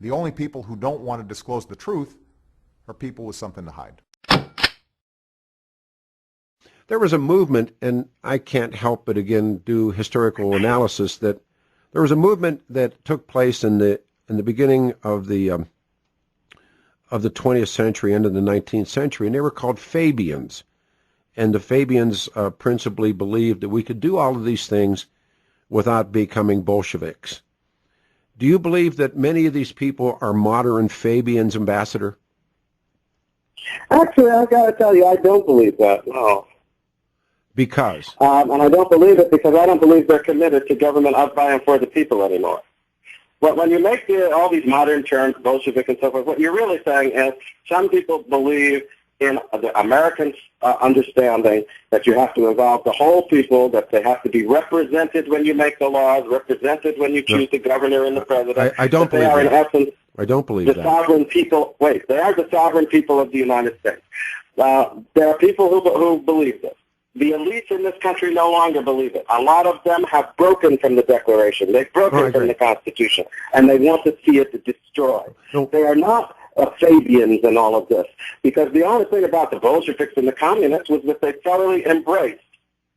The only people who don't want to disclose the truth are people with something to hide. There was a movement, and I can't help but again do historical analysis, that there was a movement that took place in the beginning of the 20th century, end of the 19th century, and they were called Fabians. And the Fabians principally believed that we could do all of these things without becoming Bolsheviks. Do you believe that many of these people are modern Fabians, Ambassador? Actually, I've got to tell you, I don't believe that, no. Because? And I don't believe it because I don't believe they're committed to government of, by, and for the people anymore. But when you make all these modern terms, Bolshevik and so forth, what you're really saying is some people believe in the American understanding that you have to involve the whole people, that they have to be represented when you make the laws, represented when you choose the governor and the president. I don't believe that. In essence, I don't believe the that. sovereign people. Wait, they are the sovereign people of the United States. There are people who believe this. The elites in this country no longer believe it. A lot of them have broken from the Declaration. They've broken from the Constitution, and they want to see it destroyed. They are not Fabians and all of this, because the only thing about the Bolsheviks and the Communists was that they thoroughly embraced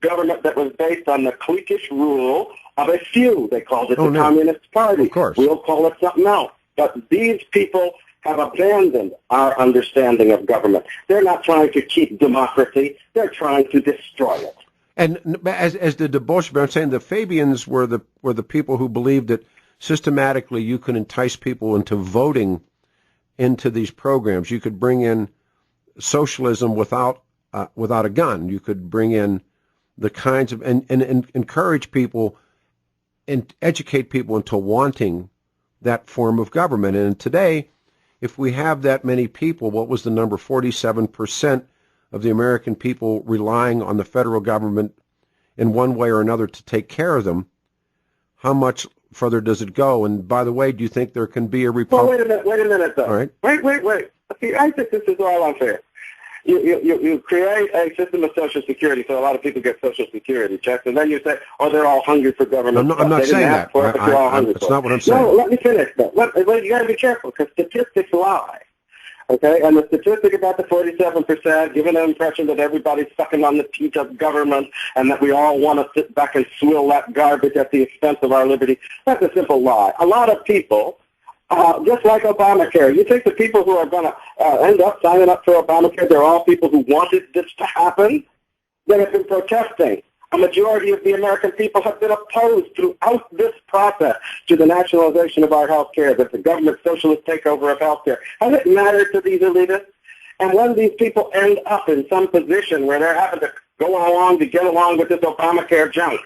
government that was based on the cliquish rule of a few. They called it the Communist Party. Of course. We'll call it something else. But these people have abandoned our understanding of government. They're not trying to keep democracy. They're trying to destroy it. And as did the Bolsheviks, I'm saying the Fabians were the people who believed that systematically you could entice people into voting into these programs. You could bring in socialism without a gun. You could bring in the kinds of and encourage people and educate people into wanting that form of government. And today, if we have that many people, what was the number? 47% of the American people relying on the federal government in one way or another to take care of them. How much further does it go? And by the way, do you think there can be a republic? Well, wait a minute, though. All right. Wait. See, I think this is all unfair. You create a system of Social Security, so a lot of people get Social Security checks, and then you say, oh, they're all hungry for government. I'm not saying that. That's not what I'm saying. No, let me finish, though. You got to be careful, because statistics lie. Okay, and the statistic about the 47%, giving the impression that everybody's sucking on the teeth of government and that we all want to sit back and swill that garbage at the expense of our liberty, that's a simple lie. A lot of people, just like Obamacare, you think the people who are going to end up signing up for Obamacare, they're all people who wanted this to happen? They have been protesting. A majority of the American people have been opposed throughout this process to the nationalization of our health care, that the government socialist takeover of health care. Has it mattered to these elitists? And when these people end up in some position where they're having to go along to get along with this Obamacare junk,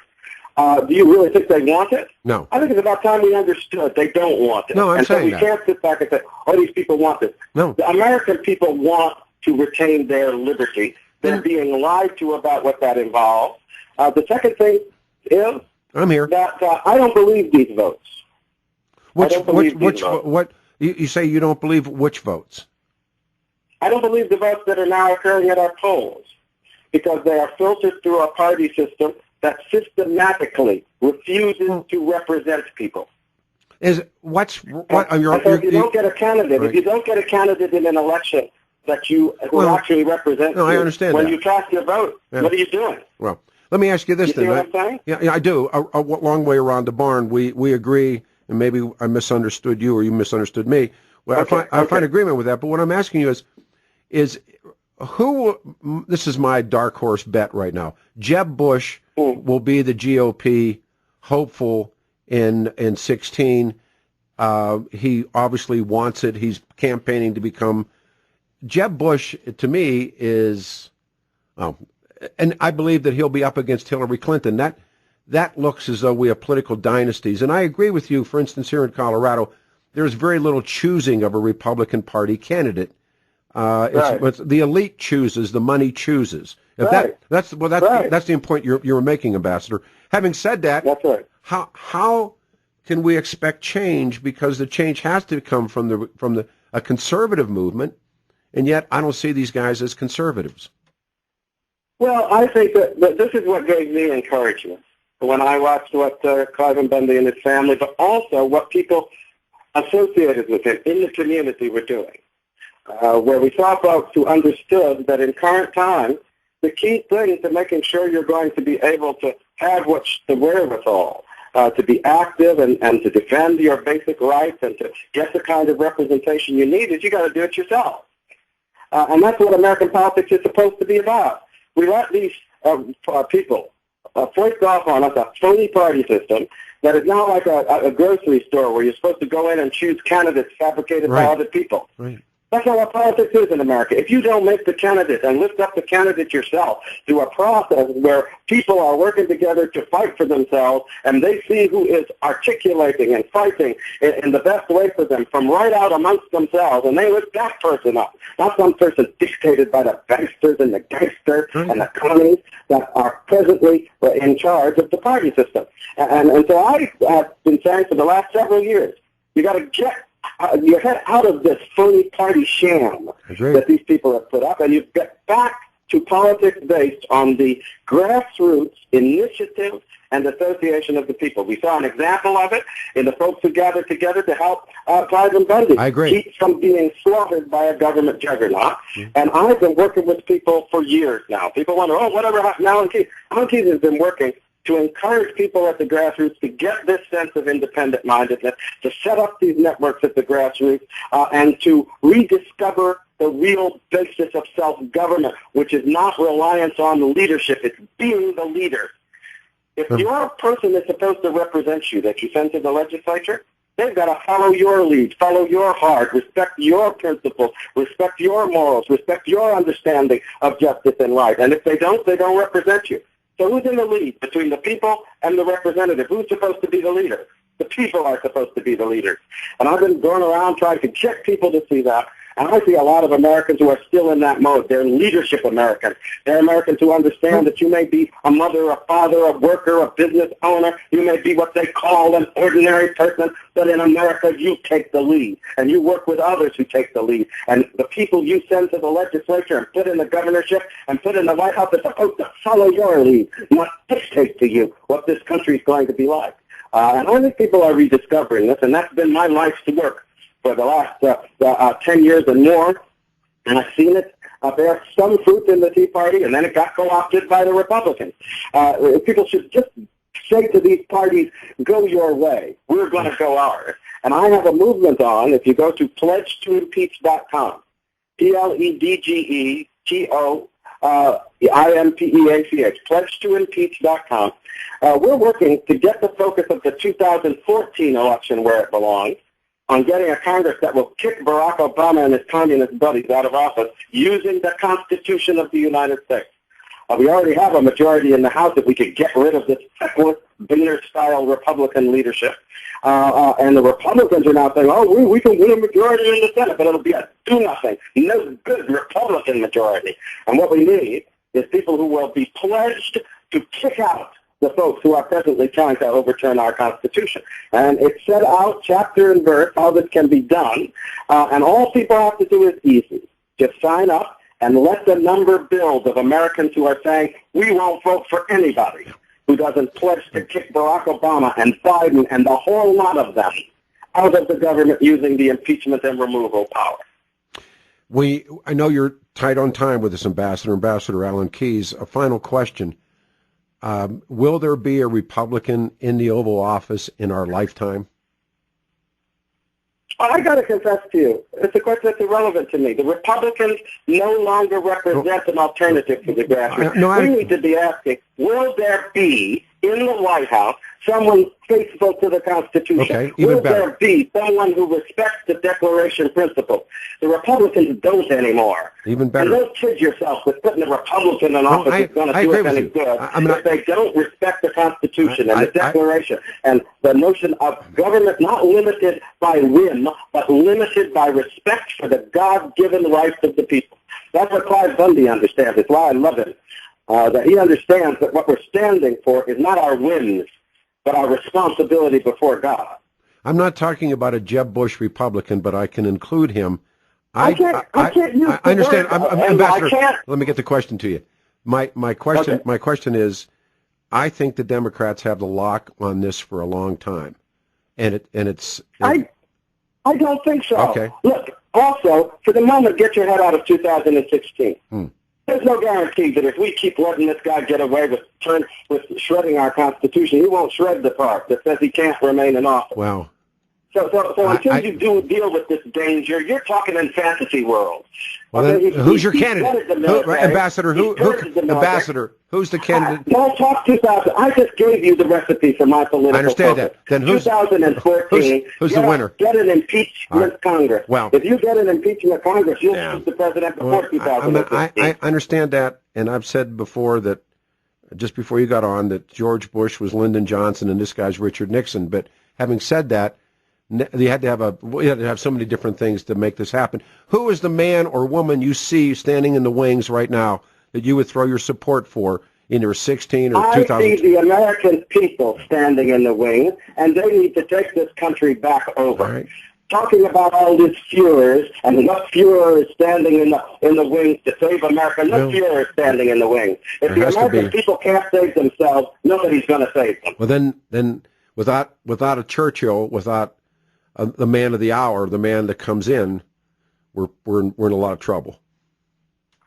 do you really think they want it? No. I think it's about time we understood they don't want it. No, I'm saying that. So we can't sit back and say, oh, these people want this. No. The American people want to retain their liberty. They're being lied to about what that involves. The second thing is I'm here. That I don't believe these votes. What you say you don't believe which votes? I don't believe the votes that are now occurring at our polls, because they are filtered through a party system that systematically refuses to represent people. If you don't get a candidate, right. If you don't get a candidate in an election that you actually represent, I understand when that. you cast your vote, what are you doing? Well, let me ask you this then. You see what I'm saying? Yeah, I do. A long way around the barn. We agree, and maybe I misunderstood you or you misunderstood me. Well, I find agreement with that. But what I'm asking you is who? This is my dark horse bet right now. Jeb Bush will be the GOP hopeful in 16. He obviously wants it. He's campaigning to become. Jeb Bush, to me, is. And I believe that he'll be up against Hillary Clinton. That looks as though we have political dynasties. And I agree with you. For instance, here in Colorado, there's very little choosing of a Republican Party candidate. It's the elite chooses, the money chooses. That's the point you're making, Ambassador. Having said that, that's right. How can we expect change? Because the change has to come from a conservative movement, and yet I don't see these guys as conservatives. Well, I think that this is what gave me encouragement when I watched what Clive and Bundy and his family, but also what people associated with him in the community were doing, where we saw folks who understood that in current times, the key thing to making sure you're going to be able to have what's the wherewithal to be active and to defend your basic rights and to get the kind of representation you need is you got to do it yourself. And that's what American politics is supposed to be about. We let these people foist off on us a phony party system that is now like a grocery store where you're supposed to go in and choose candidates fabricated by other people. Right. That's not what politics is in America. If you don't make the candidate and lift up the candidate yourself through a process where people are working together to fight for themselves and they see who is articulating and fighting in the best way for them from right out amongst themselves, and they lift that person up, not some person dictated by the banksters and the gangsters and the commies that are presently in charge of the party system. And so I've been saying for the last several years, you got to get your head out of this phony party sham that these people have put up, and you get back to politics based on the grassroots initiative and association of the people. We saw an example of it in the folks who gathered together to help Tyrant Bundy keep from being slaughtered by a government juggernaut. And I've been working with people for years now. People wonder, whatever happened to Alan Keyes? Alan Keyes has been working to encourage people at the grassroots to get this sense of independent-mindedness, to set up these networks at the grassroots, and to rediscover the real basis of self-government, which is not reliance on leadership. It's being the leader. If your person is supposed to represent you, that you send to the legislature, they've got to follow your lead, follow your heart, respect your principles, respect your morals, respect your understanding of justice and right. And if they don't represent you. So who's in the lead between the people and the representative? Who's supposed to be the leader? The people are supposed to be the leaders. And I've been going around trying to get people to see that. And I see a lot of Americans who are still in that mode. They're leadership Americans. They're Americans who understand that you may be a mother, a father, a worker, a business owner. You may be what they call an ordinary person. But in America, you take the lead. And you work with others who take the lead. And the people you send to the legislature and put in the governorship and put in the White House are supposed to follow your lead, not dictate to you what this country is going to be like. And I think people are rediscovering this, and that's been my life's work for the last 10 years and more, and I've seen it bear some fruit in the Tea Party, and then it got co-opted by the Republicans. People should just say to these parties, go your way. We're going to go ours. And I have a movement on, if you go to pledgetoimpeach.com, PLEDGETOIMPEACH, pledgetoimpeach.com. We're working to get the focus of the 2014 election where it belongs, on getting a Congress that will kick Barack Obama and his communist buddies out of office using the Constitution of the United States. We already have a majority in the House if we could get rid of this feckless, Boehner-style Republican leadership. And the Republicans are now saying, we can win a majority in the Senate, but it'll be a do-nothing, no good Republican majority. And what we need is people who will be pledged to kick out the folks who are presently trying to overturn our Constitution. And it's set out chapter and verse how this can be done. And all people have to do is easy. Just sign up and let the number build of Americans who are saying, we won't vote for anybody who doesn't pledge to kick Barack Obama and Biden and the whole lot of them out of the government using the impeachment and removal power. I know you're tight on time with this Ambassador Alan Keyes. A final question. Will there be a Republican in the Oval Office in our lifetime? I got to confess to you, it's a question that's irrelevant to me. The Republicans no longer represent an alternative to the grassroots. We need to be asking, will there be in the White House someone faithful to the Constitution? Okay, even will better. There be someone who respects the Declaration principles? The Republicans don't anymore. Even better. And don't kid yourself with putting a Republican in office is going to do us any good if they don't respect the Constitution and the Declaration and the notion of government not limited by whim, but limited by respect for the God-given rights of the people. That's what Clive Bundy understands. It's why I love him. That he understands that what we're standing for is not our whims, but our responsibility before God. I'm not talking about a Jeb Bush Republican, but I can include him. I can't use I understand. Ambassador, let me get the question to you. My question is, I think the Democrats have the lock on this for a long time, and I don't think so. Okay. Look, also, for the moment, get your head out of 2016. There's no guarantee that if we keep letting this guy get away with shredding our Constitution, he won't shred the part that says he can't remain in office. Wow. So until you do deal with this danger, you're talking in fantasy world. Well, okay, then, who's your candidate? Ambassador, Ambassador, who's the candidate? Don't talk 2000. I just gave you the recipe for my political I understand purpose. that. Then who's 2014? Who's the winner? Get an impeachment Congress. Well, if you get an impeachment Congress, you'll choose the president before 2015. I understand that, and I've said before that just before you got on that George Bush was Lyndon Johnson and this guy's Richard Nixon. But having said that, we had to have so many different things to make this happen. Who is the man or woman you see standing in the wings right now that you would throw your support for in your 16 or 2000? I see the American people standing in the wings, and they need to take this country back over. Right. Talking about all these Fuhrers and what Fuhrer is standing in the wings to save America. No Fuhrer is standing in the wings. If the American people can't save themselves, nobody's going to save them. Well, then without a Churchill, without the man of the hour, the man that comes in, we're in a lot of trouble.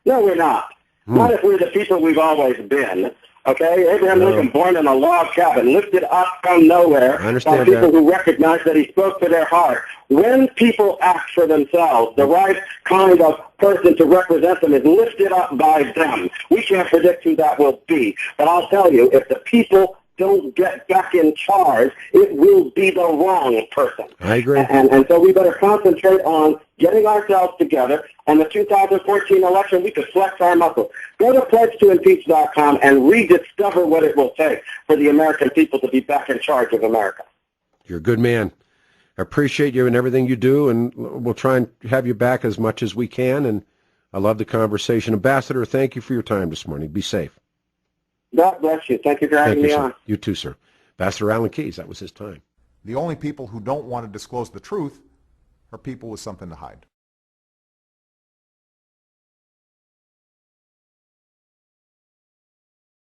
No, we're not. Not if we're the people we've always been. Okay, Abraham Lincoln, born in a log cabin, lifted up from nowhere by people who recognized that he spoke to their heart. When people act for themselves, the right kind of person to represent them is lifted up by them. We can't predict who that will be, but I'll tell you, if the people don't get back in charge, it will be the wrong person. I agree. And so we better concentrate on getting ourselves together. And the 2014 election, we could flex our muscles. Go to pledgetoimpeach.com and rediscover what it will take for the American people to be back in charge of America. You're a good man. I appreciate you and everything you do, and we'll try and have you back as much as we can. And I love the conversation. Ambassador, thank you for your time this morning. Be safe. God bless you. Thank you for having me on. You too, sir. Ambassador Alan Keyes, that was his time. The only people who don't want to disclose the truth are people with something to hide.